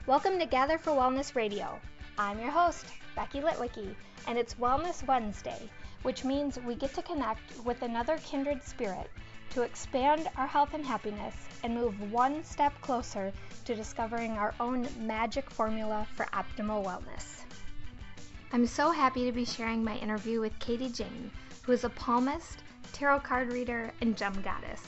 Welcome to Gather for Wellness Radio. I'm your host, Becky Litwicky, and it's Wellness Wednesday, which means we get to connect with another kindred spirit to expand our health and happiness and move one step closer to discovering our own magic formula for optimal wellness. I'm so happy to be sharing my interview with Katie Jane, who is a palmist, tarot card reader, and gem goddess.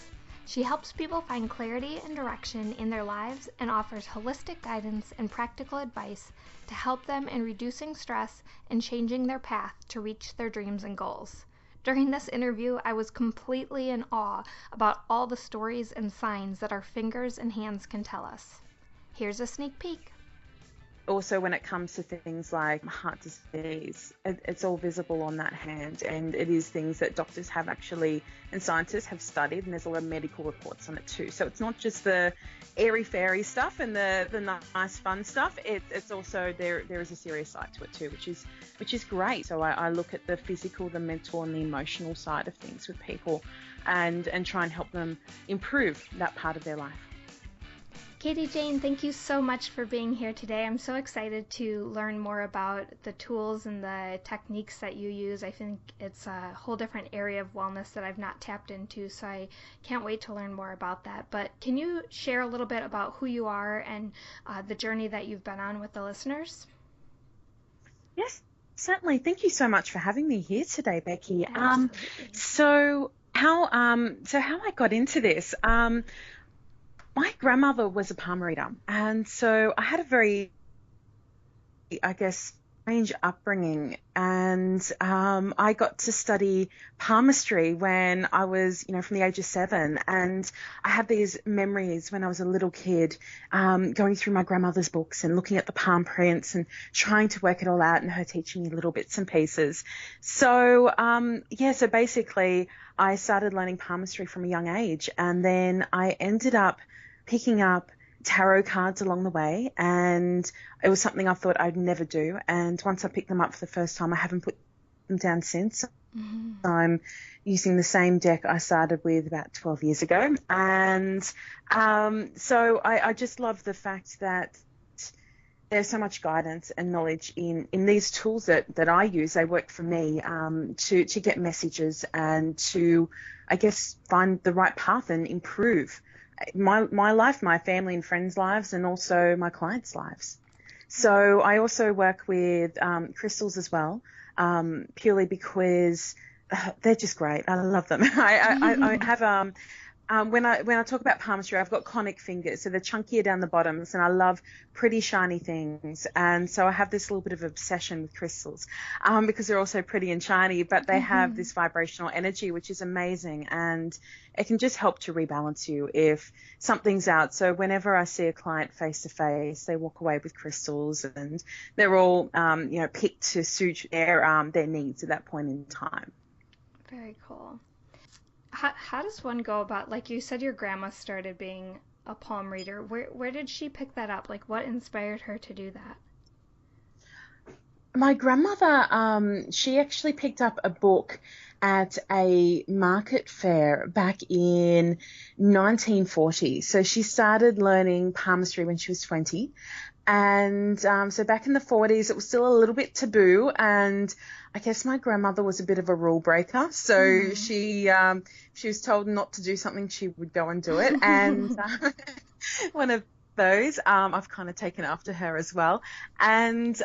She helps people find clarity and direction in their lives and offers holistic guidance and practical advice to help them in reducing stress and changing their path to reach their dreams and goals. During this interview, I was completely in awe about all the stories and signs that our fingers and hands can tell us. Here's a sneak peek. Also, when it comes to things like heart disease, it's all visible on that hand, and it is things that doctors have actually and scientists have studied, and there's a lot of medical reports on it too. So it's not just the airy-fairy stuff and the nice fun stuff. It's also there is a serious side to it too, which is great. So I look at the physical, the mental, and the emotional side of things with people, and try and help them improve that part of their life. Katie Jane, thank you so much for being here today. I'm so excited to learn more about the tools and the techniques that you use. I think it's a whole different area of wellness that I've not tapped into, so I can't wait to learn more about that. But can you share a little bit about who you are and the journey that you've been on with the listeners? Yes, certainly. Thank you so much for having me here today, Becky. Absolutely. So how I got into this. My grandmother was a palm reader, and so I had a very, strange upbringing, and I got to study palmistry when I was, from the age of 7, and I have these memories when I was a little kid, going through my grandmother's books and looking at the palm prints and trying to work it all out, and her teaching me little bits and pieces. So, so basically I started learning palmistry from a young age, and then I ended up picking up tarot cards along the way, and it was something I thought I'd never do. And once I picked them up for the first time, I haven't put them down since. Mm-hmm. I'm using the same deck I started with about 12 years ago. And so I just love the fact that there's so much guidance and knowledge in these tools that I use. They work for me to get messages and to, find the right path and improve my life, my family and friends' lives, and also my clients' lives. So I also work with crystals as well, purely because they're just great. I love them. I have when I talk about palmistry, I've got conic fingers, so they're chunkier down the bottoms, and I love pretty shiny things. And so I have this little bit of obsession with crystals because they're also pretty and shiny, but they have this vibrational energy, which is amazing, and it can just help to rebalance you if something's out. So whenever I see a client face to face, they walk away with crystals, and they're all picked to suit their needs at that point in time. Very cool. How does one go about, like you said, your grandma started being a palm reader. Where did she pick that up? Like, what inspired her to do that? My grandmother, she actually picked up a book at a market fair back in 1940. So she started learning palmistry when she was 20. And so back in the 40s, it was still a little bit taboo, and I guess my grandmother was a bit of a rule breaker. So she was told not to do something, she would go and do it. And one of those, I've kind of taken after her as well. And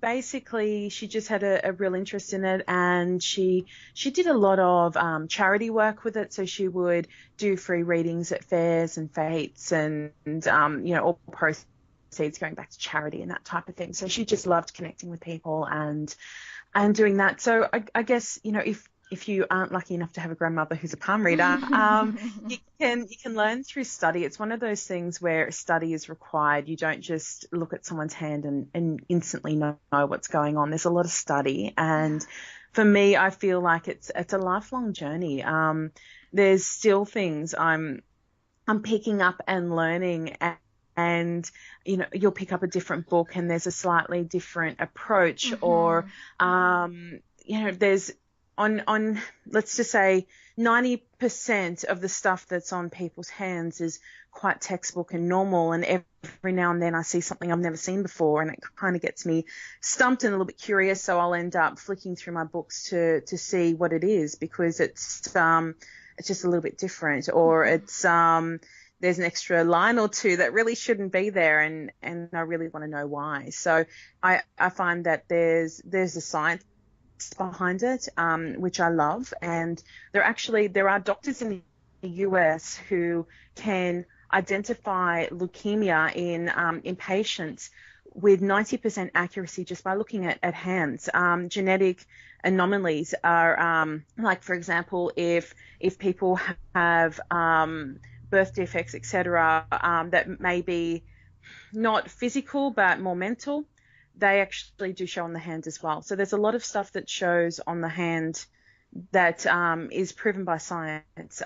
basically, she just had a real interest in it, and she did a lot of charity work with it. So she would do free readings at fairs and fetes, and all proceeds going back to charity and that type of thing. So she just loved connecting with people and doing that. So I guess, if you aren't lucky enough to have a grandmother who's a palm reader, you can learn through study. It's one of those things where study is required. You don't just look at someone's hand and instantly know what's going on. There's a lot of study, and for me, I feel like it's a lifelong journey. There's still things I'm picking up and learning, and you'll pick up a different book and there's a slightly different approach, or there's on let's just say 90% of the stuff that's on people's hands is quite textbook and normal, and every now and then I see something I've never seen before, and it kind of gets me stumped and a little bit curious, so I'll end up flicking through my books to see what it is, because it's just a little bit different, or it's there's an extra line or two that really shouldn't be there, and I really want to know why. So I find that there's a science behind it, which I love, and there are doctors in the US who can identify leukemia in patients with 90% accuracy just by looking at hands. Genetic anomalies are like, for example, if people have birth defects, etc., that may be not physical but more mental, they actually do show on the hand as well. So there's a lot of stuff that shows on the hand that is proven by science.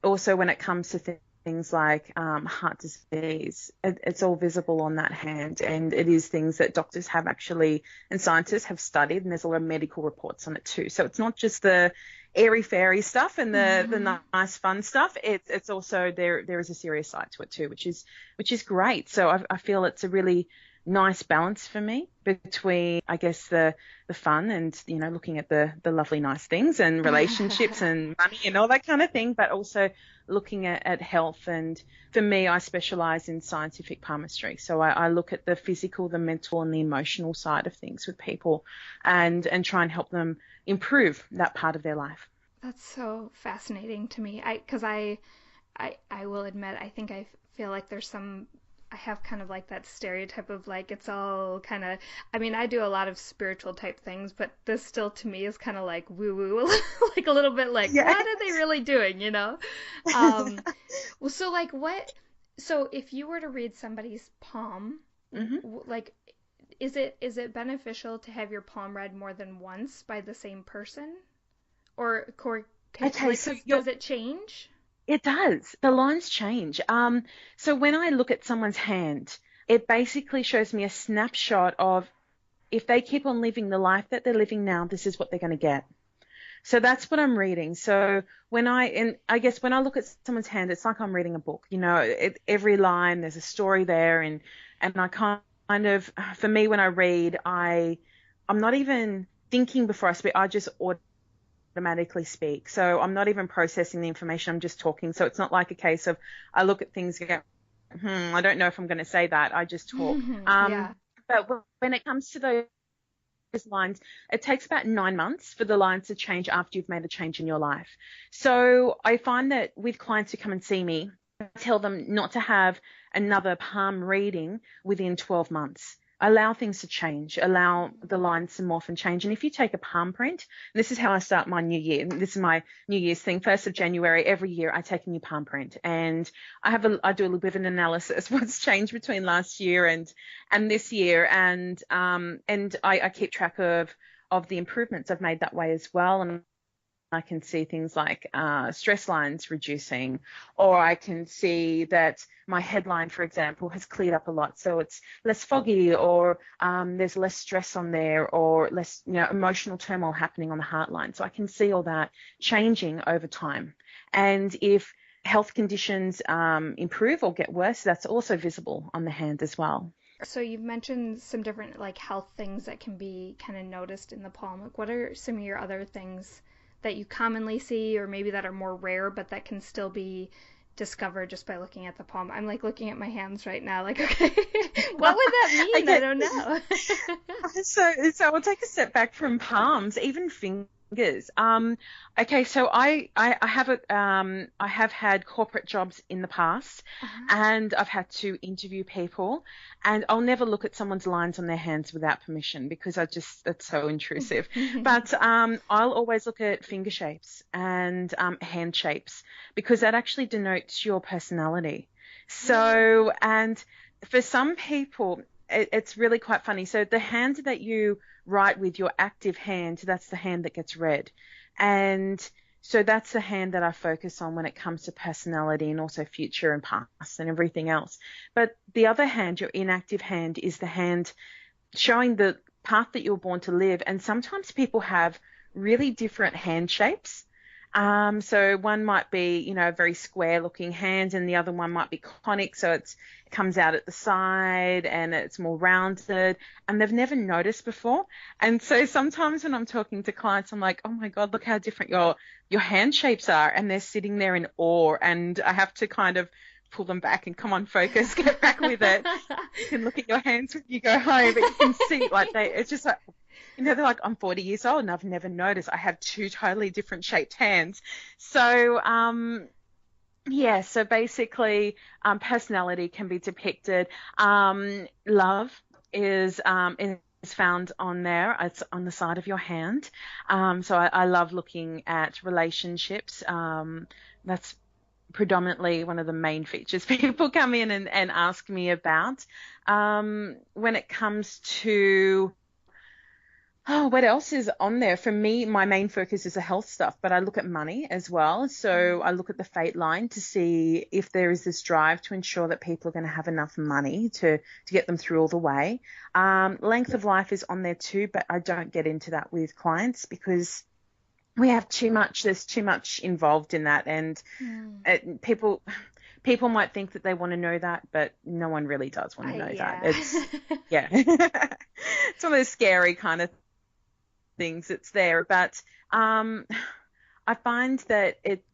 Also, when it comes to things like heart disease, it's all visible on that hand, and it is things that doctors have actually and scientists have studied, and there's a lot of medical reports on it too. So it's not just the airy fairy stuff and the nice fun stuff. It's also there is a serious side to it too, which is great. So I feel it's a really nice balance for me between, I guess, the fun and, looking at the lovely nice things and relationships and money and all that kind of thing, but also looking at health. And for me, I specialize in scientific palmistry. So I look at the physical, the mental and the emotional side of things with people and try and help them improve that part of their life. That's so fascinating to me. Because I will admit, I think I feel like I have kind of like that stereotype of like, it's all kind of, I do a lot of spiritual type things, but this still to me is kind of like woo woo, like a little bit like, yes. What are they really doing, Well, so if you were to read somebody's palm, like, is it beneficial to have your palm read more than once by the same person? Or does it change? It does. The lines change. So when I look at someone's hand, it basically shows me a snapshot of, if they keep on living the life that they're living now, this is what they're going to get. So that's what I'm reading. So I guess when I look at someone's hand, it's like I'm reading a book. Every line, there's a story there, and I kind of, for me, when I read, I'm not even thinking before I speak. I just automatically speak. So I'm not even processing the information. I'm just talking. So it's not like a case of I look at things and go, I don't know if I'm going to say that. I just talk. Yeah. But when it comes to those lines, it takes about 9 months for the lines to change after you've made a change in your life. So I find that with clients who come and see me, I tell them not to have another palm reading within 12 months. Allow things to change, allow the lines to morph and change. And if you take a palm print, and this is how I start my new year. This is my New Year's thing. 1st of January, every year I take a new palm print, and I do a little bit of an analysis, what's changed between last year and this year. And I keep track of the improvements I've made that way as well. And I can see things like stress lines reducing, or I can see that my headline, for example, has cleared up a lot. So it's less foggy, or there's less stress on there, or less emotional turmoil happening on the heart line. So I can see all that changing over time. And if health conditions improve or get worse, that's also visible on the hand as well. So you've mentioned some different like health things that can be kind of noticed in the palm. Like, what are some of your other things that you commonly see, or maybe that are more rare, but that can still be discovered just by looking at the palm? I'm like looking at my hands right now, like, okay, what would that mean? I don't know. So we'll take a step back from palms, even fingers. Okay, so I have had corporate jobs in the past, and I've had to interview people, and I'll never look at someone's lines on their hands without permission, because it's so intrusive. But I'll always look at finger shapes and hand shapes, because that actually denotes your personality. So, and for some people, it's really quite funny. So the hand that you write with, your active hand, that's the hand that gets read. And so that's the hand that I focus on when it comes to personality, and also future and past and everything else. But the other hand, your inactive hand, is the hand showing the path that you were born to live. And sometimes people have really different hand shapes. So one might be, you know, a very square looking hand, and the other one might be conic. So it comes out at the side and it's more rounded, and they've never noticed before. And so sometimes when I'm talking to clients, I'm like, oh my God, look how different your hand shapes are. And they're sitting there in awe, and I have to kind of pull them back and come on, focus, get back with it. You can look at your hands when you go home, but you can see it's just like, you know, they're like, I'm 40 years old and I've never noticed I have two totally different shaped hands. So, yeah, so basically, personality can be depicted. Love is found on there. It's on the side of your hand. So I love looking at relationships. That's predominantly one of the main features people come in and ask me about. When it comes to what else is on there? For me, my main focus is the health stuff, but I look at money as well. So I look at the fate line to see if there is this drive to ensure that people are going to have enough money to get them through all the way. Length of life is on there too, but I don't get into that with clients because we have there's too much involved in that. And people might think that they want to know that, but no one really does want to know that. It's, it's one of those scary kind of things that's there, but I find that it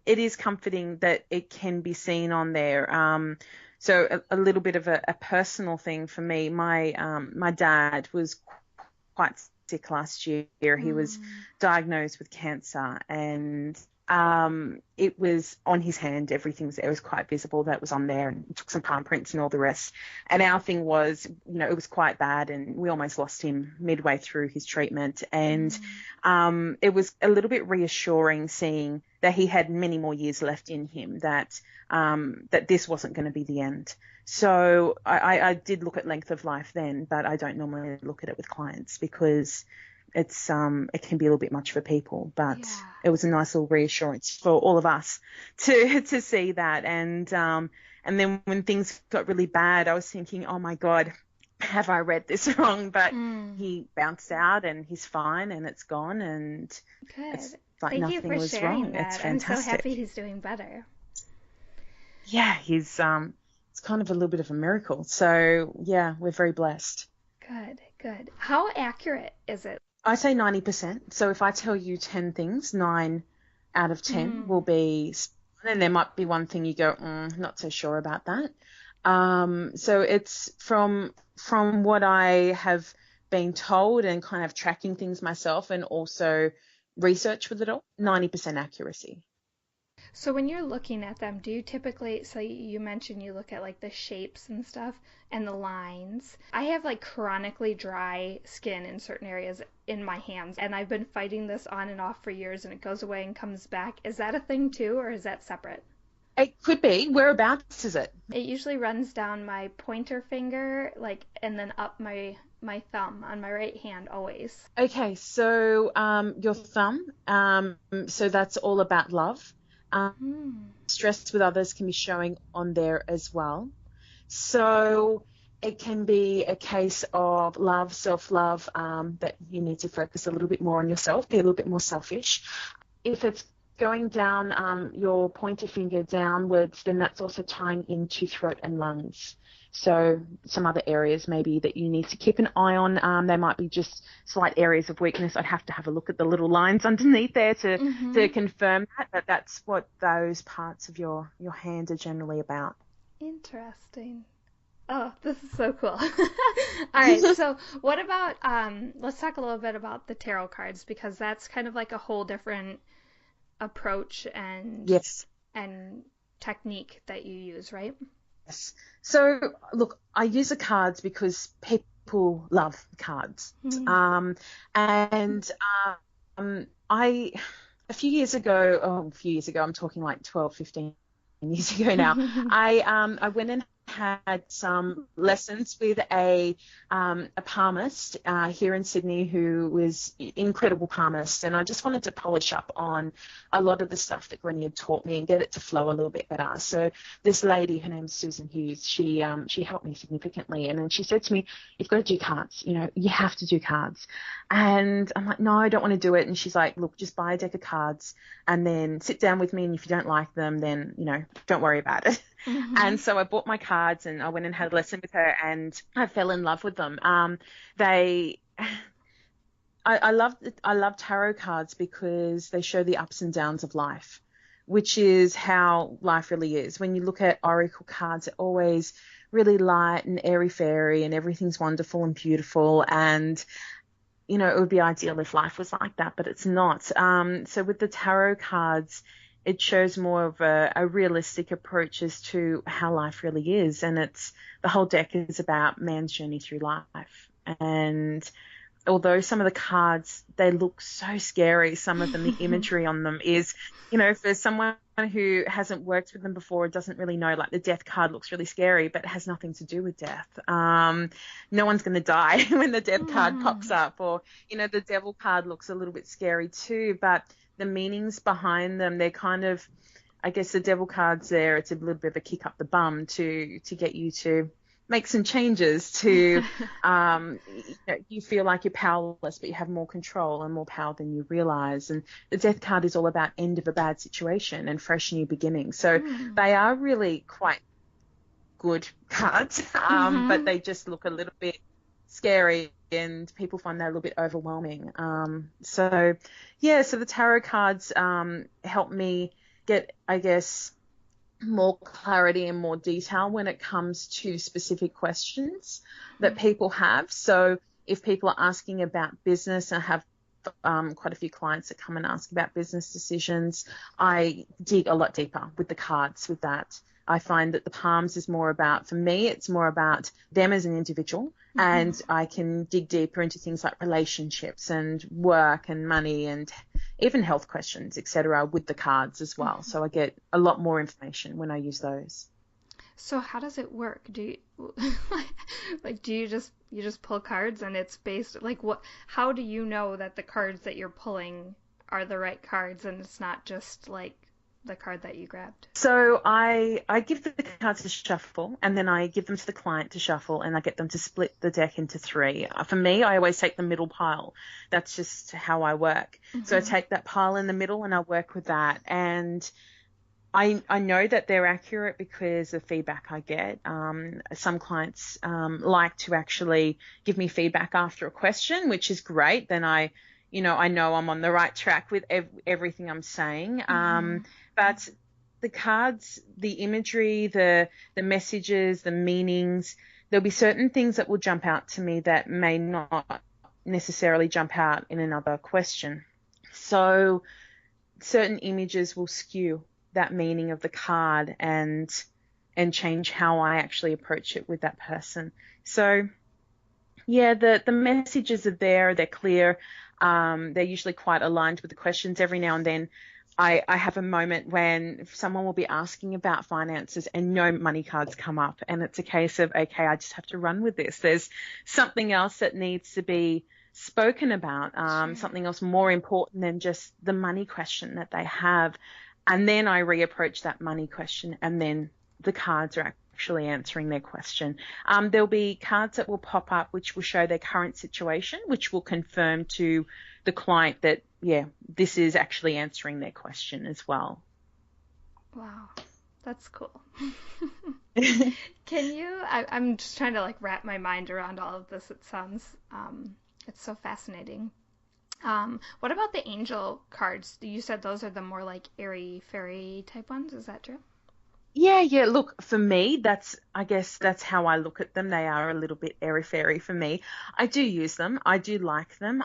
is comforting that it can be seen on there. So a little bit of a personal thing for me. My dad was quite sick last year. He was diagnosed with cancer, and it was on his hand. Everything was there. It was quite visible that it was on there, and took some palm prints and all the rest. And our thing was, you know, it was quite bad, and we almost lost him midway through his treatment. And it was a little bit reassuring seeing that he had many more years left in him, that this wasn't going to be the end. So I did look at length of life then, but I don't normally look at it with clients because it can be a little bit much for people, but it was a nice little reassurance for all of us to see that. And then when things got really bad, I was thinking, oh my God, have I read this wrong? But he bounced out and he's fine and it's gone, and it's like Thank nothing you for was sharing wrong. that. It's fantastic. I'm so happy he's doing better. Yeah, he's it's kind of a little bit of a miracle. So yeah, we're very blessed. Good. How accurate is it? I say 90%. So if I tell you 10 things, 9 out of 10 will be, and there might be one thing you go, not so sure about that. So it's from what I have been told and kind of tracking things myself, and also research with it all, 90% accuracy. So when you're looking at them, do you typically, so you mentioned you look at like the shapes and stuff and the lines. I have like chronically dry skin in certain areas in my hands, and I've been fighting this on and off for years, and it goes away and comes back. Is that a thing too, or is that separate? It could be. Whereabouts is it? It usually runs down my pointer finger, and then up my thumb on my right hand always. Okay, so your thumb, so that's all about love. Stress with others can be showing on there as well. So it can be a case of love, self-love, that you need to focus a little bit more on yourself, be a little bit more selfish. If it's going down your pointer finger downwards, then that's also tying into throat and lungs. So some other areas maybe that you need to keep an eye on. They might be just slight areas of weakness. I'd have to have a look at the little lines underneath there to confirm that, but that's what those parts of your hand are generally about. Interesting. Oh, this is so cool. All right, so what about, let's talk a little bit about the tarot cards, because that's kind of like a whole different approach and technique that you use, right? Yes. So, look, I use the cards because people love cards. And a few years ago, I'm talking like 12, 15 years ago now, I went and had some lessons with a palmist here in Sydney who was incredible palmist, and I just wanted to polish up on a lot of the stuff that Granny had taught me and get it to flow a little bit better. So this lady, her name's Susan Hughes, she helped me significantly, and then she said to me, "You've got to do cards. You know, you have to do cards." And I'm like, "No, I don't want to do it." And she's like, "Look, just buy a deck of cards and then sit down with me, and if you don't like them, then, you know, don't worry about it." Mm-hmm. And so I bought my cards and I went and had a lesson with her, and I fell in love with them. I love tarot cards because they show the ups and downs of life, which is how life really is. When you look at oracle cards, they're always really light and airy-fairy and everything's wonderful and beautiful, and you know, it would be ideal if life was like that, but it's not. So with the tarot cards, it shows more of a realistic approach as to how life really is. And the whole deck is about man's journey through life. And although some of the cards, they look so scary, some of them, the imagery on them is, you know, for someone who hasn't worked with them before, doesn't really know, like the death card looks really scary, but it has nothing to do with death. No one's going to die when the death card pops up, or, you know, the devil card looks a little bit scary too, but the meanings behind them, they're kind of, I guess the devil card's there, it's a little bit of a kick up the bum to get you to make some changes to, you feel like you're powerless, but you have more control and more power than you realize. And the death card is all about end of a bad situation and fresh new beginnings. So they are really quite good cards, but they just look a little bit scary and people find that a little bit overwhelming. So the tarot cards help me get, I guess, more clarity and more detail when it comes to specific questions that people have. So if people are asking about business, I have quite a few clients that come and ask about business decisions. I dig a lot deeper with the cards with that. I find that the palms is more about, for me, it's more about them as an individual, and I can dig deeper into things like relationships and work and money and even health questions, etc., with the cards as well. So I get a lot more information when I use those. So how does it work? Do you do you just pull cards and it's based, like, what? How do you know that the cards that you're pulling are the right cards and it's not just like the card that you grabbed? So I give the cards to shuffle, and then I give them to the client to shuffle, and I get them to split the deck into three. For me, I always take the middle pile. That's just how I work. So I take that pile in the middle and I work with that. And I know that they're accurate because of feedback I get. Some clients like to actually give me feedback after a question, which is great. Then I know I'm on the right track with everything I'm saying. But the cards, the imagery, the messages, the meanings, there'll be certain things that will jump out to me that may not necessarily jump out in another question. So certain images will skew that meaning of the card and change how I actually approach it with that person. So yeah, the messages are there, they're clear. They're usually quite aligned with the questions. Every now and then I have a moment when someone will be asking about finances and no money cards come up, and it's a case of, okay, I just have to run with this. There's something else that needs to be spoken about, something else more important than just the money question that they have. And then I reapproach that money question, and then the cards are actually answering their question. There'll be cards that will pop up which will show their current situation, which will confirm to the client that, yeah, this is actually answering their question as well. Wow, that's cool. Can you, I'm just trying to like wrap my mind around all of this. It sounds, it's so fascinating. What about the angel cards? You said those are the more like airy fairy type ones. Is that true? Yeah. Look, for me, I guess that's how I look at them. They are a little bit airy-fairy for me. I do use them. I do like them.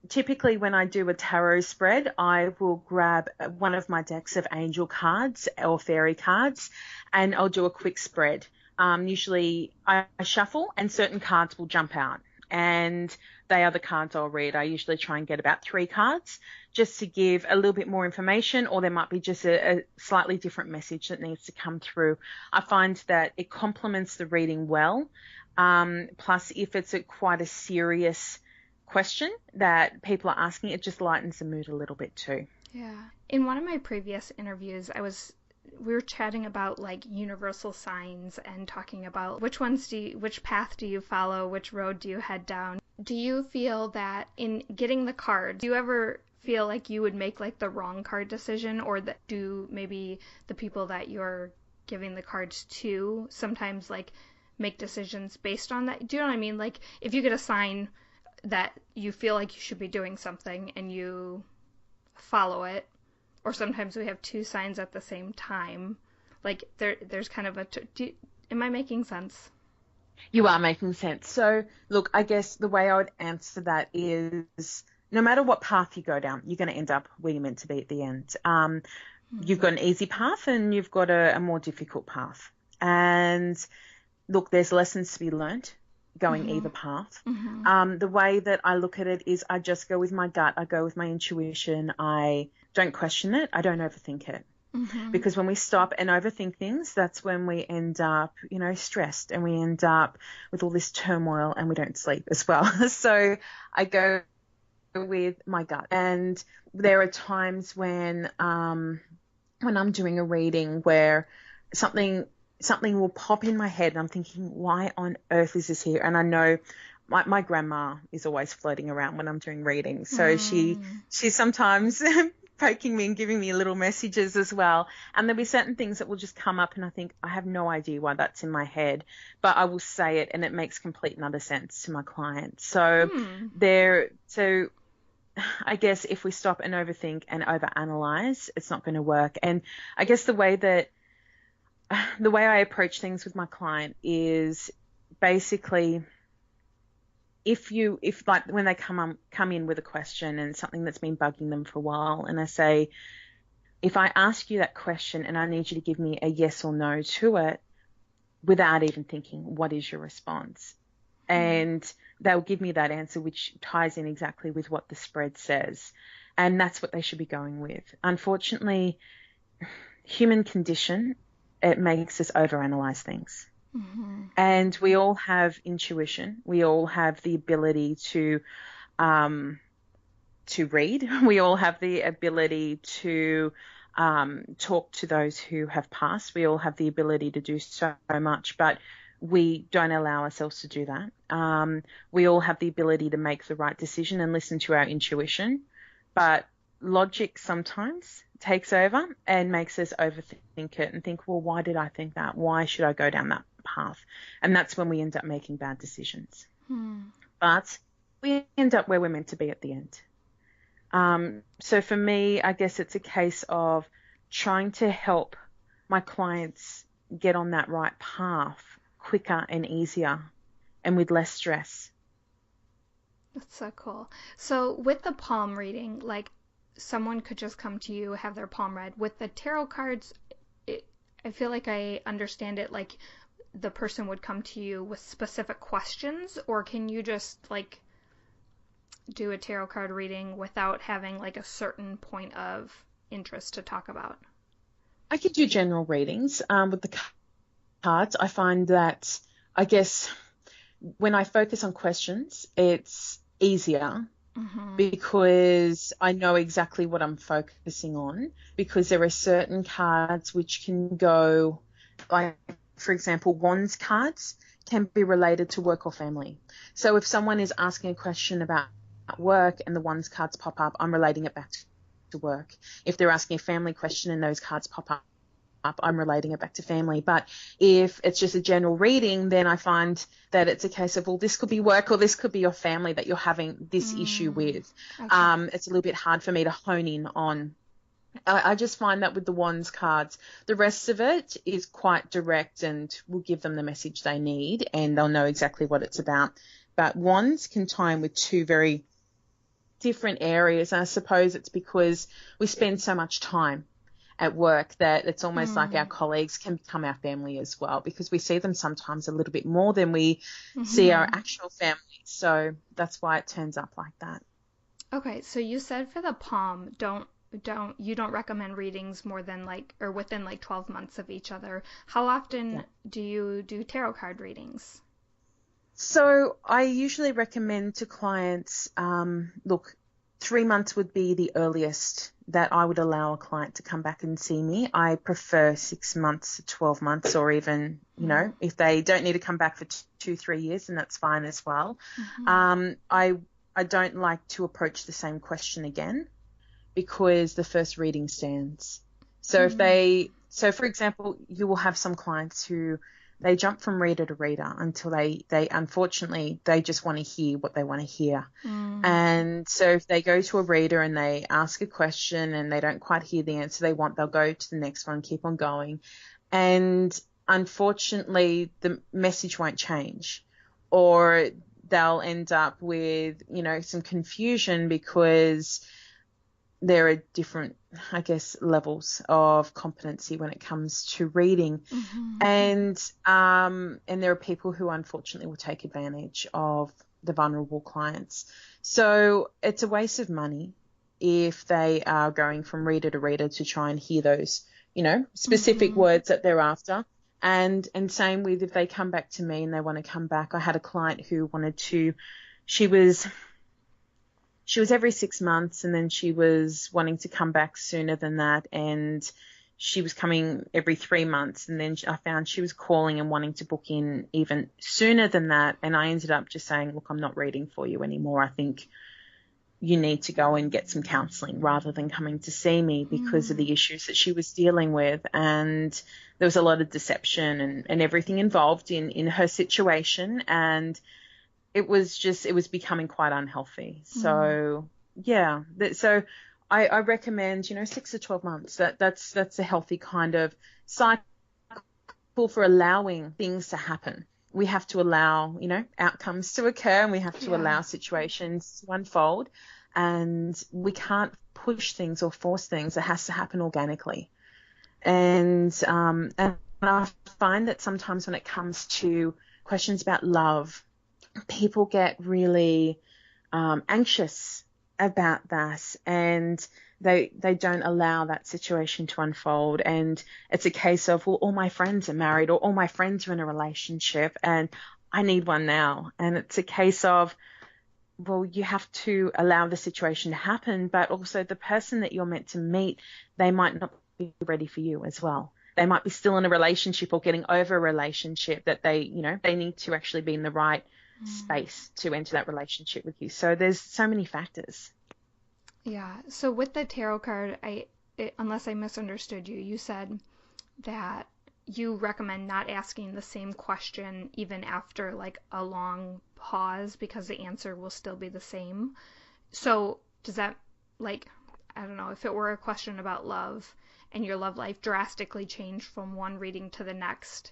Typically, when I do a tarot spread, I will grab one of my decks of angel cards or fairy cards, and I'll do a quick spread. Usually I shuffle and certain cards will jump out. and they are the cards I'll read. I usually try and get about 3 cards just to give a little bit more information, or there might be just a slightly different message that needs to come through. I find that it complements the reading well. Plus, if it's quite a serious question that people are asking, it just lightens the mood a little bit too. Yeah. In one of my previous interviews, we were chatting about like universal signs and talking about which path do you follow, which road do you head down. Do you feel that in getting the cards, do you ever feel like you would make like the wrong card decision, or that do maybe the people that you're giving the cards to sometimes like make decisions based on that? Do you know what I mean? Like if you get a sign that you feel like you should be doing something and you follow it, or sometimes we have 2 signs at the same time. Like there's kind of am I making sense? You are making sense. So look, I guess the way I would answer that is no matter what path you go down, you're going to end up where you're meant to be at the end. You've got an easy path and you've got a more difficult path. And look, there's lessons to be learned going either path. The way that I look at it is I just go with my gut. I go with my intuition. I don't question it. I don't overthink it. Because when we stop and overthink things, that's when we end up, stressed, and we end up with all this turmoil and we don't sleep as well. So I go with my gut. And there are times when I'm doing a reading where something will pop in my head and I'm thinking, why on earth is this here? And I know my grandma is always floating around when I'm doing readings. So she's sometimes poking me and giving me little messages as well. And there'll be certain things that will just come up and I think, I have no idea why that's in my head, but I will say it and it makes complete and utter sense to my client. So so I guess if we stop and overthink and overanalyze, it's not going to work. And I guess the way I approach things with my client is basically if like when they come in with a question and something that's been bugging them for a while, and I say, if I ask you that question and I need you to give me a yes or no to it without even thinking, what is your response? And they'll give me that answer, which ties in exactly with what the spread says. And that's what they should be going with. Unfortunately, human condition, it makes us overanalyze things. And we all have intuition. We all have the ability to read. We all have the ability to talk to those who have passed. We all have the ability to do so much, but we don't allow ourselves to do that. We all have the ability to make the right decision and listen to our intuition, but logic sometimes takes over and makes us overthink it and think, well, why did I think that? Why should I go down that path? And that's when we end up making bad decisions. But we end up where we're meant to be at the end. So for me, I guess it's a case of trying to help my clients get on that right path quicker and easier and with less stress. That's so cool. So with the palm reading, like someone could just come to you, have their palm read. With the tarot cards, I feel like I understand it like the person would come to you with specific questions, or can you just like do a tarot card reading without having like a certain point of interest to talk about? I could do general readings with the cards. I find that, I guess, when I focus on questions, it's easier because I know exactly what I'm focusing on, because there are certain cards which can go, like, for example, wands cards can be related to work or family. So if someone is asking a question about work and the wands cards pop up, I'm relating it back to work. If they're asking a family question and those cards pop up, I'm relating it back to family. But if it's just a general reading, then I find that it's a case of, well, this could be work or this could be your family that you're having this issue with. Okay. It's a little bit hard for me to hone in on. I just find that with the wands cards, the rest of it is quite direct and will give them the message they need and they'll know exactly what it's about. But wands can tie in with 2 very different areas. And I suppose it's because we spend so much time at work that it's almost like our colleagues can become our family as well, because we see them sometimes a little bit more than we see our actual family. So that's why it turns up like that. Okay, so you said for the palm, you don't recommend readings more than or within 12 months of each other. How often do you do tarot card readings? So I usually recommend to clients, look, 3 months would be the earliest that I would allow a client to come back and see me. I prefer 6 months to 12 months, or even, if they don't need to come back for 2-3 years, then that's fine as well. I don't like to approach the same question again, because the first reading stands. So so for example, you will have some clients who they jump from reader to reader until they unfortunately, they just want to hear what they want to hear. And so if they go to a reader and they ask a question and they don't quite hear the answer they want, they'll go to the next one, keep on going. And unfortunately, the message won't change, or they'll end up with, some confusion, because there are different, I guess, levels of competency when it comes to reading. And there are people who unfortunately will take advantage of the vulnerable clients. So it's a waste of money if they are going from reader to reader to try and hear those, specific words that they're after. And same with if they come back to me and they want to come back. I had a client who she was every 6 months, and then she was wanting to come back sooner than that, and she was coming every 3 months, and then I found she was calling and wanting to book in even sooner than that, and I ended up just saying, look, I'm not reading for you anymore. I think you need to go and get some counselling rather than coming to see me, because of the issues that she was dealing with. And there was a lot of deception and everything involved in her situation, and it was becoming quite unhealthy. So so I recommend, 6 to 12 months. That's a healthy kind of cycle for allowing things to happen. We have to allow, outcomes to occur, and we have to allow situations to unfold, and we can't push things or force things. It has to happen organically. And I find that sometimes when it comes to questions about love, people get really anxious about that, and they don't allow that situation to unfold. And it's a case of, well, all my friends are married, or all my friends are in a relationship, and I need one now. And it's a case of, well, you have to allow the situation to happen, but also the person that you're meant to meet, they might not be ready for you as well. They might be still in a relationship or getting over a relationship that they need to actually be in the right space to enter that relationship with you. So there's so many factors. Yeah. So with the tarot card, unless I misunderstood you, you said that you recommend not asking the same question even after a long pause, because the answer will still be the same. So does that, I don't know, if it were a question about love and your love life drastically changed from one reading to the next,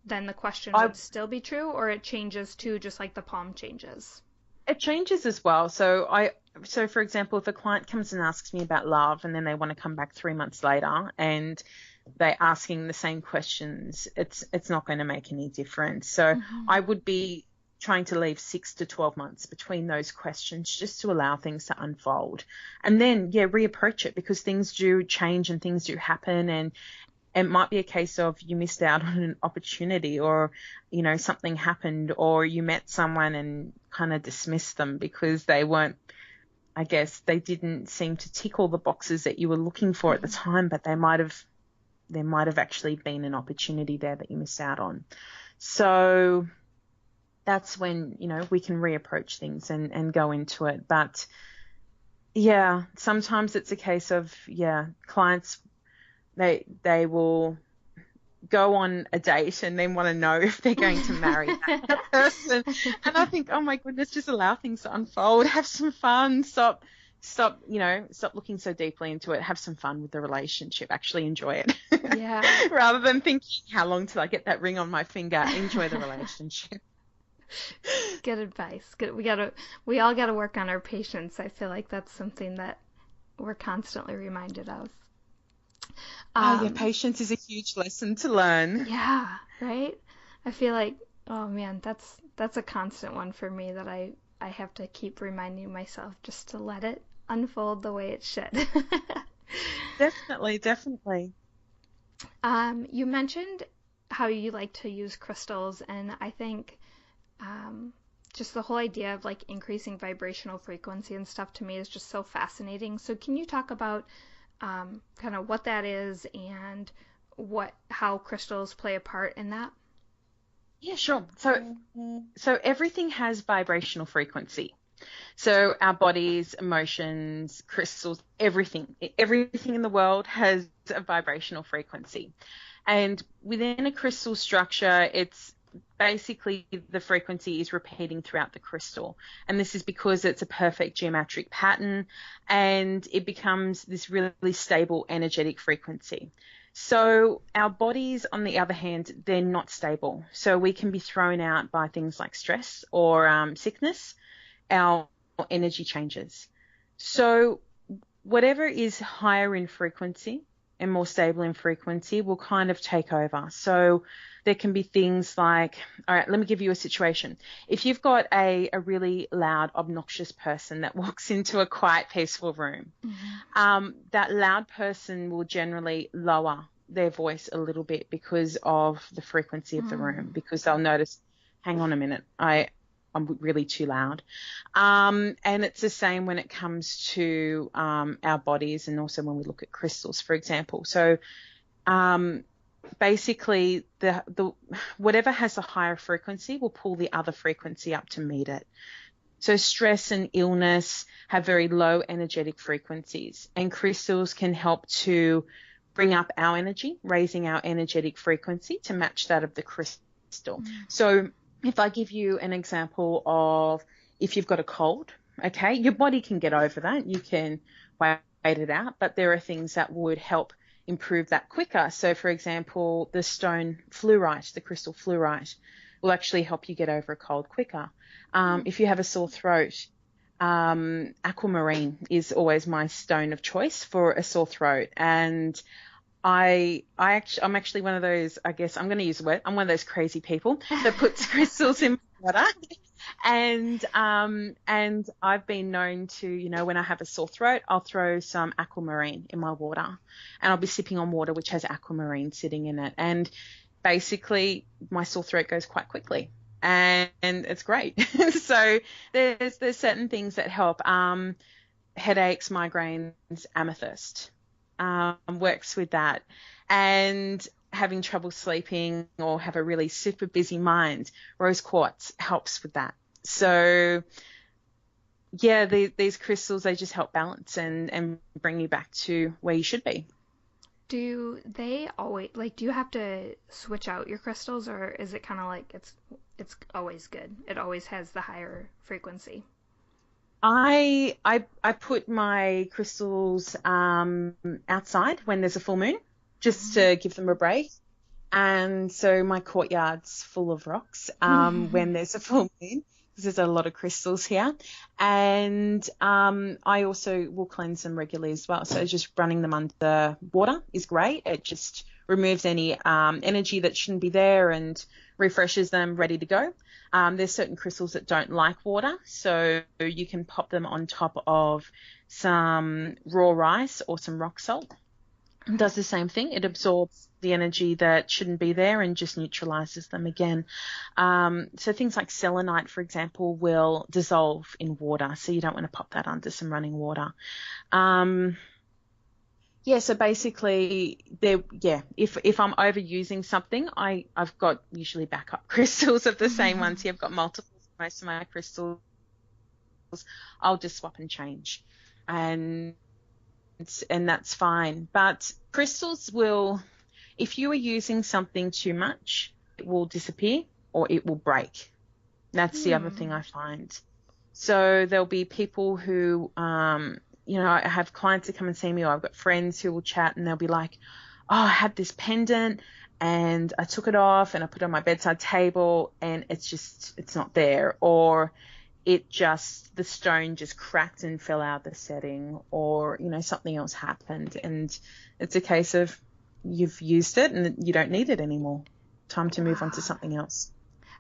then the question would still be true, or it changes too, just like the palm changes? It changes as well. So for example, if a client comes and asks me about love, and then they want to come back 3 months later and they're asking the same questions, it's not going to make any difference. So I would be trying to leave 6 to 12 months between those questions, just to allow things to unfold. And then, reapproach it, because things do change and things do happen, and it might be a case of you missed out on an opportunity, or, something happened, or you met someone and kind of dismissed them because they weren't, I guess, they didn't seem to tick all the boxes that you were looking for at the time, but there might have actually been an opportunity there that you missed out on. So that's when, we can reapproach things and go into it. But sometimes it's a case of, clients, they will go on a date and then want to know if they're going to marry that person. And I think, oh my goodness, just allow things to unfold, have some fun, stop looking so deeply into it, have some fun with the relationship, actually enjoy it. Yeah. Rather than thinking, how long till I get that ring on my finger? Enjoy the relationship. Good advice. Good. We all gotta work on our patience. I feel like that's something that we're constantly reminded of. Oh, yeah, patience is a huge lesson to learn. Yeah, right? I feel like, oh man, that's a constant one for me that I have to keep reminding myself just to let it unfold the way it should. Definitely, definitely. You mentioned how you like to use crystals, and I think um, just the whole idea of like increasing vibrational frequency and stuff to me is just so fascinating. So can you talk about kind of what that is and how crystals play a part in that? Yeah, sure. So everything has vibrational frequency. So our bodies, emotions, crystals, everything in the world has a vibrational frequency. And within a crystal structure, it's basically the frequency is repeating throughout the crystal. And this is because it's a perfect geometric pattern and it becomes this really stable energetic frequency. So our bodies, on the other hand, they're not stable. So we can be thrown out by things like stress or sickness. Our energy changes. So whatever is higher in frequency and more stable in frequency will kind of take over. So there can be things like, all right, let me give you a situation. If you've got a really loud, obnoxious person that walks into a quiet, peaceful room, that loud person will generally lower their voice a little bit because of the frequency of the room, because they'll notice, hang on a minute, I'm really too loud. And it's the same when it comes to our bodies and also when we look at crystals, for example. So basically, the whatever has a higher frequency will pull the other frequency up to meet it. So stress and illness have very low energetic frequencies, and crystals can help to bring up our energy, raising our energetic frequency to match that of the crystal. So if I give you an example of if you've got a cold, okay, your body can get over that. You can wait it out, but there are things that would help improve that quicker. So, for example, the stone fluorite, the crystal fluorite, will actually help you get over a cold quicker. If you have a sore throat, aquamarine is always my stone of choice for a sore throat. And I'm actually one of those, I guess I'm going to use the word, I'm one of those crazy people that puts crystals in water. And I've been known to, when I have a sore throat, I'll throw some aquamarine in my water and I'll be sipping on water which has aquamarine sitting in it. And basically my sore throat goes quite quickly and it's great. So there's certain things that help. Headaches, migraines, amethyst. Works with that, and having trouble sleeping or have a really super busy mind, rose quartz helps with that. So yeah, these crystals, they just help balance and bring you back to where you should be. Do they always do you have to switch out your crystals, or is it kind of like it's always good? It always has the higher frequency. I put my crystals outside when there's a full moon, just to give them a break. And so my courtyard's full of rocks when there's a full moon, because there's a lot of crystals here. And I also will cleanse them regularly as well. So just running them under water is great. It just removes any energy that shouldn't be there and refreshes them, ready to go. There's certain crystals that don't like water, so you can pop them on top of some raw rice or some rock salt. It does the same thing. It absorbs the energy that shouldn't be there and just neutralizes them again. So things like selenite, for example, will dissolve in water, so you don't want to pop that under some running water. Yeah, so basically, if I'm overusing something, I've got usually backup crystals of the same ones. Here I've got multiple, most of my crystals. I'll just swap and change, and that's fine. But crystals will, if you are using something too much, it will disappear or it will break. That's the other thing I find. So there'll be people who, I have clients that come and see me, or I've got friends who will chat and they'll be like, oh, I had this pendant and I took it off and I put it on my bedside table and it's not there. Or the stone just cracked and fell out of the setting, or, something else happened. And it's a case of you've used it and you don't need it anymore. Time to move on to something else.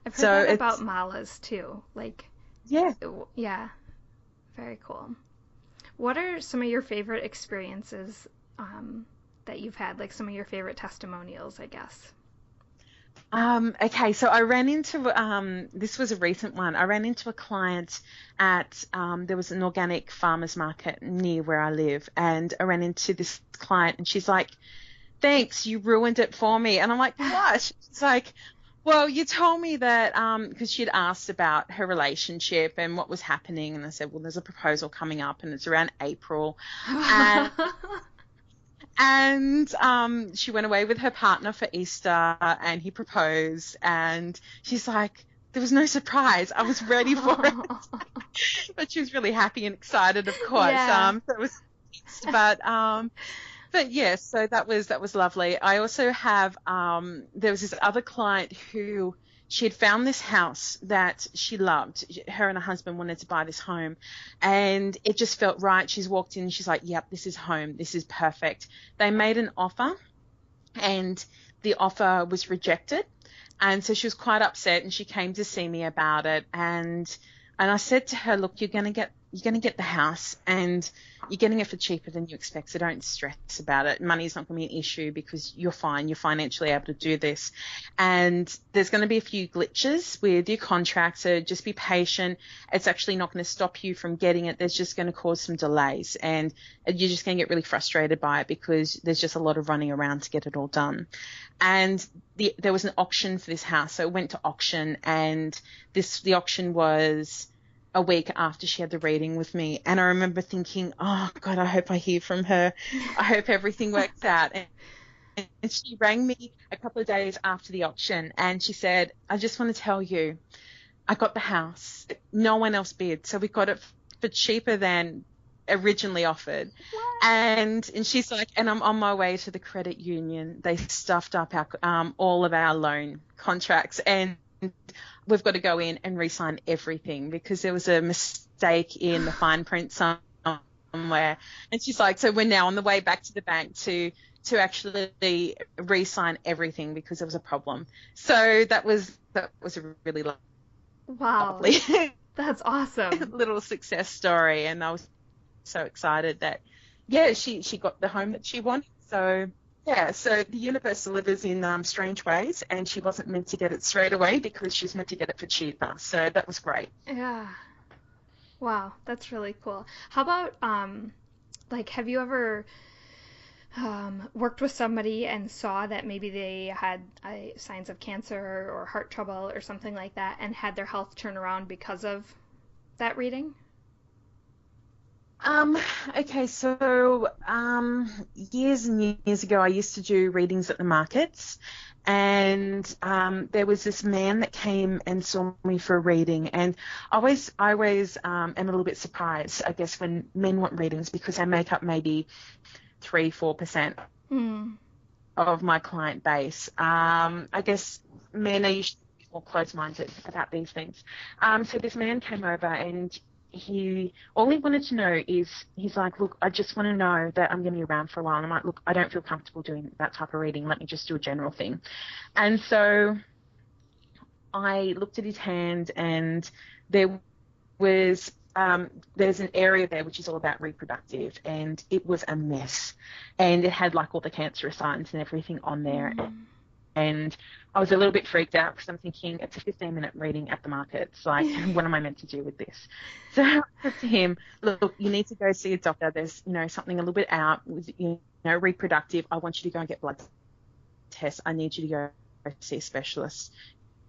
I've heard that about malas too. Like, yeah. Yeah. Very cool. What are some of your favorite experiences that you've had? Like some of your favorite testimonials, I guess. Okay, so I ran into, this was a recent one. I ran into a client at, there was an organic farmers market near where I live, and I ran into this client and she's like, thanks, you ruined it for me. And I'm like, what? She's like, well, you told me that, because she'd asked about her relationship and what was happening. And I said, well, there's a proposal coming up and it's around April. And she went away with her partner for Easter and he proposed, and she's like, there was no surprise. I was ready for it. But she was really happy and excited, of course. Yeah. So it was, but yes, so that was lovely. I also have, there was this other client who, she had found this house that she loved. Her and her husband wanted to buy this home and it just felt right. She's walked in and she's like, yep, this is home. This is perfect. They made an offer and the offer was rejected. And so she was quite upset and she came to see me about it. And I said to her, look, you're going to get the house and you're getting it for cheaper than you expect, so don't stress about it. Money's not going to be an issue because you're fine. You're financially able to do this. And there's going to be a few glitches with your contract, so just be patient. It's actually not going to stop you from getting it. There's just going to cause some delays and you're just going to get really frustrated by it because there's just a lot of running around to get it all done. And there was an auction for this house, so it went to auction, and the auction was a week after she had the reading with me. And I remember thinking, oh God, I hope I hear from her. I hope everything works out. And she rang me a couple of days after the auction and she said, I just want to tell you, I got the house. No one else bid. So we got it for cheaper than originally offered. What? And she's like, and I'm on my way to the credit union. They stuffed up all of our loan contracts and we've got to go in and re-sign everything because there was a mistake in the fine print somewhere. And she's like, so we're now on the way back to the bank to actually re-sign everything because there was a problem. So that was a really lovely That's awesome. little success story. And I was so excited that, yeah, she got the home that she wanted. So yeah, so the universe delivers in strange ways, and she wasn't meant to get it straight away because she's meant to get it for cheaper. So that was great. Yeah. Wow, that's really cool. How about, like, have you ever worked with somebody and saw that maybe they had signs of cancer or heart trouble or something like that and had their health turn around because of that reading? Okay, so years and years ago, I used to do readings at the markets, and there was this man that came and saw me for a reading, and I always am a little bit surprised, I guess, when men want readings because they make up maybe 3-4% of my client base. I guess men are usually more close-minded about these things. So this man came over and all he wanted to know is, he's like, look, I just want to know that I'm going to be around for a while. And I'm like, look, I don't feel comfortable doing that type of reading. Let me just do a general thing. And so I looked at his hand and there was, there's an area there which is all about reproductive, and it was a mess. And it had like all the cancerous signs and everything on there. And I was a little bit freaked out because I'm thinking it's a 15-minute reading at the markets. Like, what am I meant to do with this? So I said to him, look, you need to go see a doctor. There's, something a little bit out with, reproductive. I want you to go and get blood tests. I need you to go see a specialist.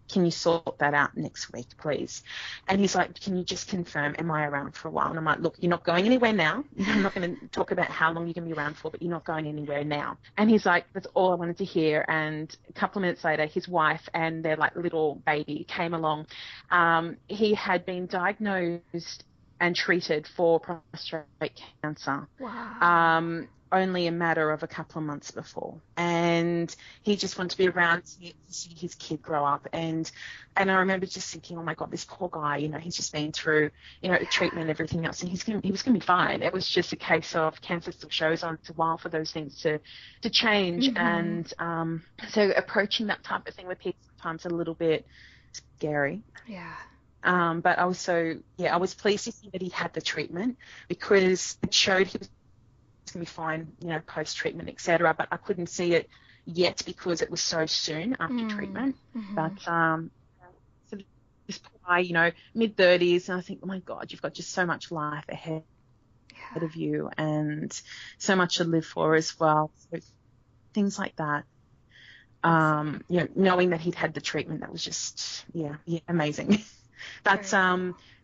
Can you sort that out next week, please? And he's like, can you just confirm, am I around for a while? And I'm like, look, you're not going anywhere now. I'm not going to talk about how long you're going to be around for, but you're not going anywhere now. And he's like, that's all I wanted to hear. And a couple of minutes later, his wife and their like little baby came along. He had been diagnosed and treated for prostate cancer. Wow. only a matter of a couple of months before, and he just wanted to be around to see his kid grow up. And I remember just thinking, oh my God, this poor guy, he's just been through, treatment and everything else, and he was going to be fine. It was just a case of cancer still shows on. It's a while for those things to change. And so approaching that type of thing with people sometimes a little bit scary. Yeah. But also, I was pleased to see that he had the treatment, because it showed he was going to be fine, post-treatment, etc. But I couldn't see it yet because it was so soon after treatment. But so this poor guy, mid-30s, and I think, oh my God, you've got just so much life ahead of you and so much to live for as well. So things like that. Knowing that he'd had the treatment, that was just, amazing. But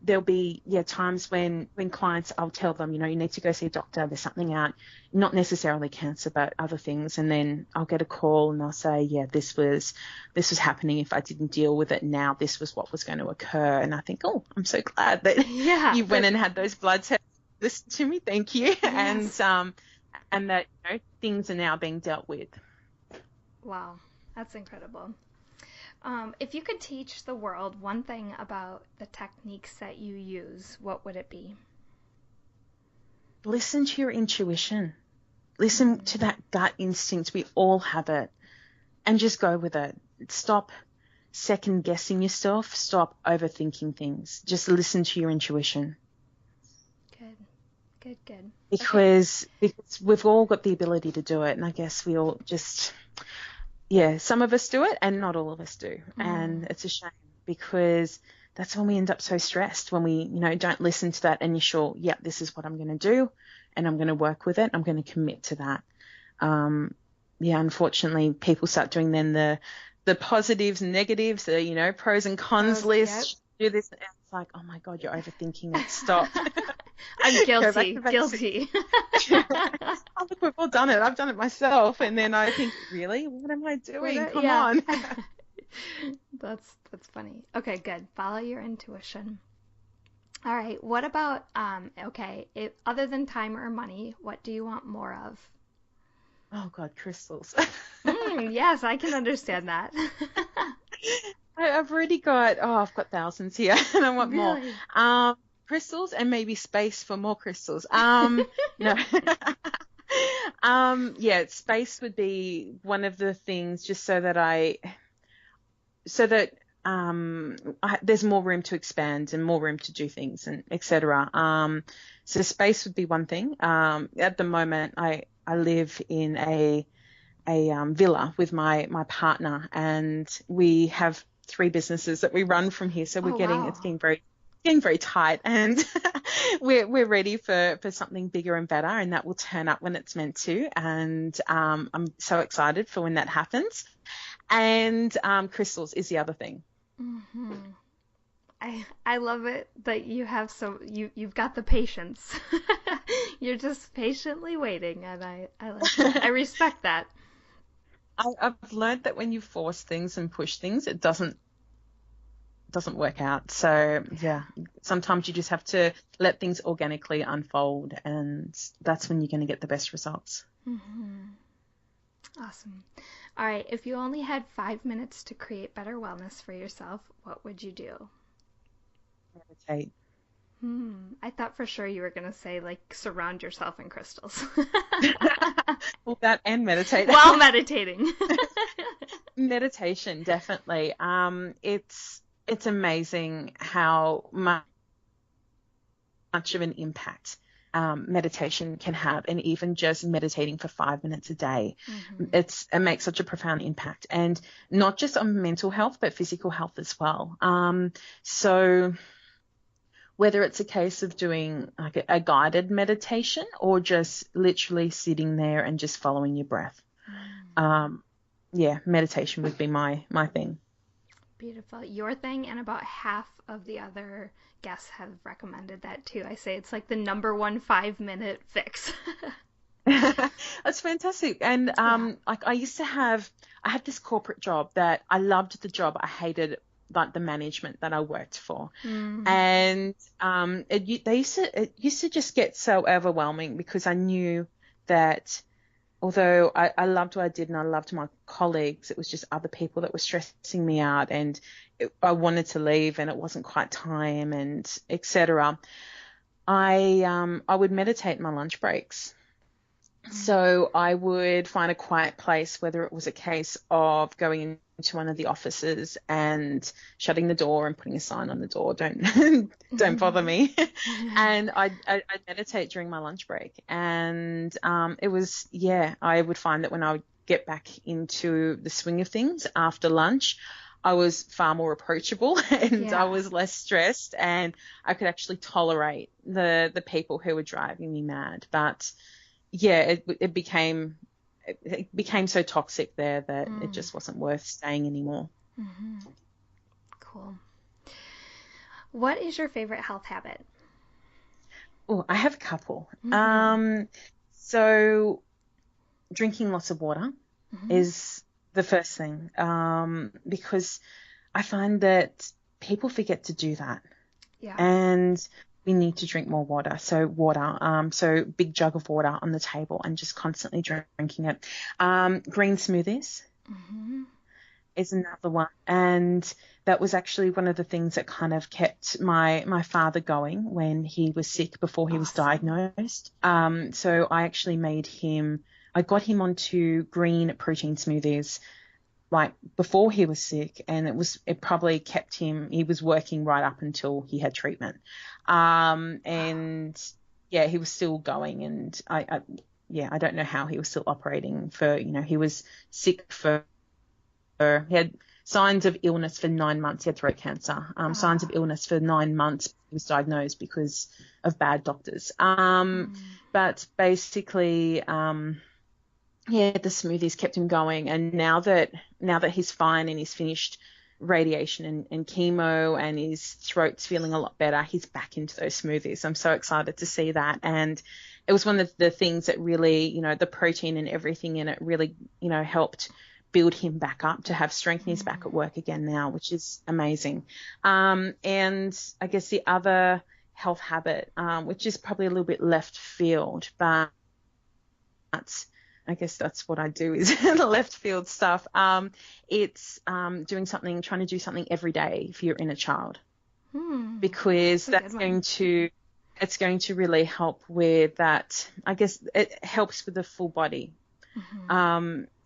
there'll be times when clients, I'll tell them, you need to go see a doctor. There's something out, not necessarily cancer, but other things. And then I'll get a call and they'll say, this was happening. If I didn't deal with it now, this was what was going to occur. And I think, oh, I'm so glad that you went and had those blood tests. Listen to me, thank you. Yes. And that things are now being dealt with. Wow, that's incredible. If you could teach the world one thing about the techniques that you use, what would it be? Listen to your intuition. Listen to that gut instinct. We all have it. And just go with it. Stop second guessing yourself. Stop overthinking things. Just listen to your intuition. Good. Because we've all got the ability to do it. And I guess we all just... some of us do it and not all of us do. And it's a shame, because that's when we end up so stressed, when we, don't listen to that initial, this is what I'm going to do and I'm going to work with it. I'm going to commit to that. Unfortunately, people start doing then the positives and negatives, the, pros and cons list. Do this. And it's like, oh my God, you're overthinking it. Stop. I'm guilty. Oh, look, we've all done it. I've done it myself. And then I think, really? What am I doing? Come on. That's funny. Okay, good. Follow your intuition. All right. What about, other than time or money, what do you want more of? Oh, God, crystals. Yes, I can understand that. I've already got, I've got thousands here and I want more. Crystals and maybe space for more crystals. No. Space would be one of the things, just so that there's more room to expand and more room to do things and etc. So space would be one thing. At the moment, I live in a villa with my partner, and we have 3 businesses that we run from here. So we're it's getting very tight, and we're ready for something bigger and better, and that will turn up when it's meant to. And I'm so excited for when that happens. And crystals is the other thing. Mm-hmm. I love it that you have you've got the patience. You're just patiently waiting, and I like that. I respect that. I've learned that when you force things and push things, it doesn't work out. So sometimes you just have to let things organically unfold, and that's when you're going to get the best results. Awesome. All right, if you only had 5 minutes to create better wellness for yourself, what would you do? Meditate. I thought for sure you were going to say, surround yourself in crystals. Well, that and meditate. While meditating. Meditation, definitely. It's amazing how much of an impact meditation can have, and even just meditating for 5 minutes a day. It makes such a profound impact, and not just on mental health, but physical health as well. So whether it's a case of doing a guided meditation or just literally sitting there and just following your breath. Meditation would be my thing. Beautiful. Your thing, and about half of the other guests have recommended that too. I say it's like the number 1 5-minute fix. That's fantastic. And I had this corporate job that I loved the job. I hated the management that I worked for. And it used to just get so overwhelming, because I knew that although I loved what I did and I loved my colleagues, it was just other people that were stressing me out, and I wanted to leave and it wasn't quite time, and etc. I would meditate in my lunch breaks. So I would find a quiet place, whether it was a case of going into one of the offices and shutting the door and putting a sign on the door, don't bother me. And I'd meditate during my lunch break. And it was, I would find that when I would get back into the swing of things after lunch, I was far more approachable and I was less stressed, and I could actually tolerate the people who were driving me mad. But it became so toxic there that it just wasn't worth staying anymore. Mm-hmm. Cool. What is your favorite health habit? Oh, I have a couple. Mm-hmm. So drinking lots of water is the first thing, because I find that people forget to do that. Yeah. And we need to drink more water. So water, so big jug of water on the table and just constantly drinking it. Green smoothies is another one. And that was actually one of the things that kind of kept my father going when he was sick before he was diagnosed. So I actually I got him onto green protein smoothies like before he was sick, and it probably kept him, he was working right up until he had treatment. And he was still going, and I don't know how he was still operating for, he was sick he had signs of illness for 9 months. He had throat cancer, signs of illness for 9 months. He was diagnosed because of bad doctors. But basically, the smoothies kept him going. And now that he's fine and he's finished radiation and chemo and his throat's feeling a lot better, he's back into those smoothies. I'm so excited to see that. And it was one of the things that really, the protein and everything in it really, helped build him back up to have strength. And he's back at work again now, which is amazing. And I guess the other health habit, which is probably a little bit left field, but I guess that's what I do, is the left field stuff. It's trying to do something every day for your inner child, because it's going to really help with that. I guess it helps with the full body.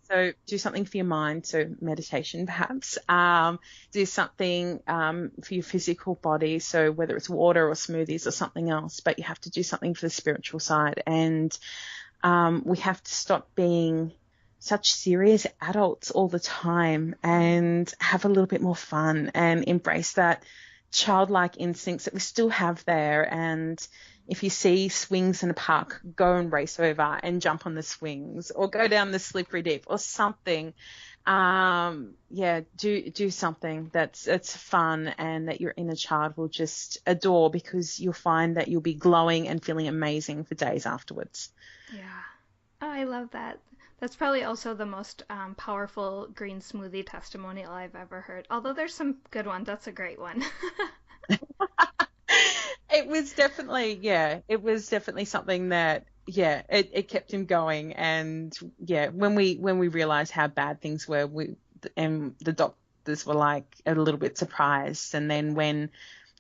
So do something for your mind, so meditation perhaps. Do something for your physical body, so whether it's water or smoothies or something else, but you have to do something for the spiritual side. And we have to stop being such serious adults all the time and have a little bit more fun and embrace that childlike instincts that we still have there. And if you see swings in a park, go and race over and jump on the swings, or go down the slippery dip or something. Do something that's fun and that your inner child will just adore, because you'll find that you'll be glowing and feeling amazing for days afterwards. Yeah. Oh, I love that. That's probably also the most powerful green smoothie testimonial I've ever heard. Although there's some good ones. That's a great one. It was definitely something that, it kept him going. And when we realized how bad things were, and the doctors were like a little bit surprised. And then when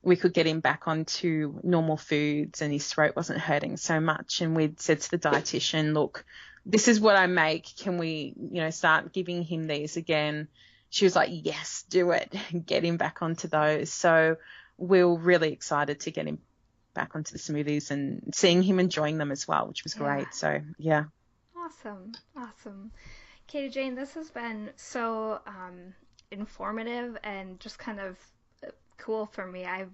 we could get him back onto normal foods and his throat wasn't hurting so much, and we'd said to the dietitian, look, this is what I make. Can we, start giving him these again? She was like, yes, do it. Get him back onto those. So we're really excited to get him back onto the smoothies and seeing him enjoying them as well, which was great. So, yeah. Awesome. Katie Jane, this has been so informative and just kind of cool for me. I've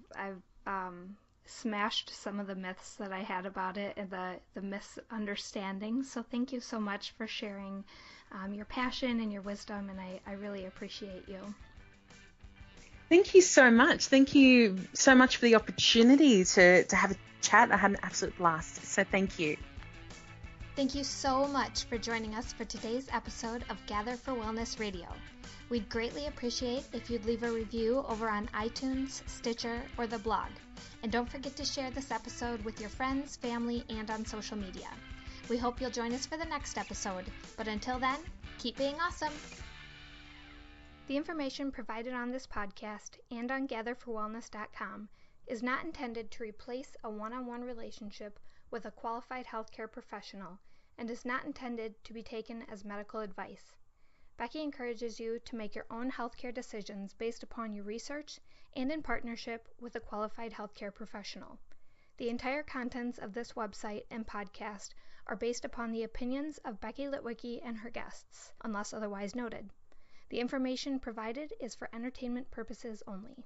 smashed some of the myths that I had about it and the misunderstandings. So thank you so much for sharing your passion and your wisdom, and I really appreciate you. Thank you so much. Thank you so much for the opportunity to have a chat. I had an absolute blast. So thank you. Thank you so much for joining us for today's episode of Gather for Wellness Radio. We'd greatly appreciate if you'd leave a review over on iTunes, Stitcher, or the blog. And don't forget to share this episode with your friends, family, and on social media. We hope you'll join us for the next episode, but until then, keep being awesome! The information provided on this podcast and on gatherforwellness.com is not intended to replace a one-on-one relationship with a qualified healthcare professional and is not intended to be taken as medical advice. Becky encourages you to make your own healthcare decisions based upon your research and in partnership with a qualified healthcare professional. The entire contents of this website and podcast are based upon the opinions of Becky Litwicki and her guests, unless otherwise noted. The information provided is for entertainment purposes only.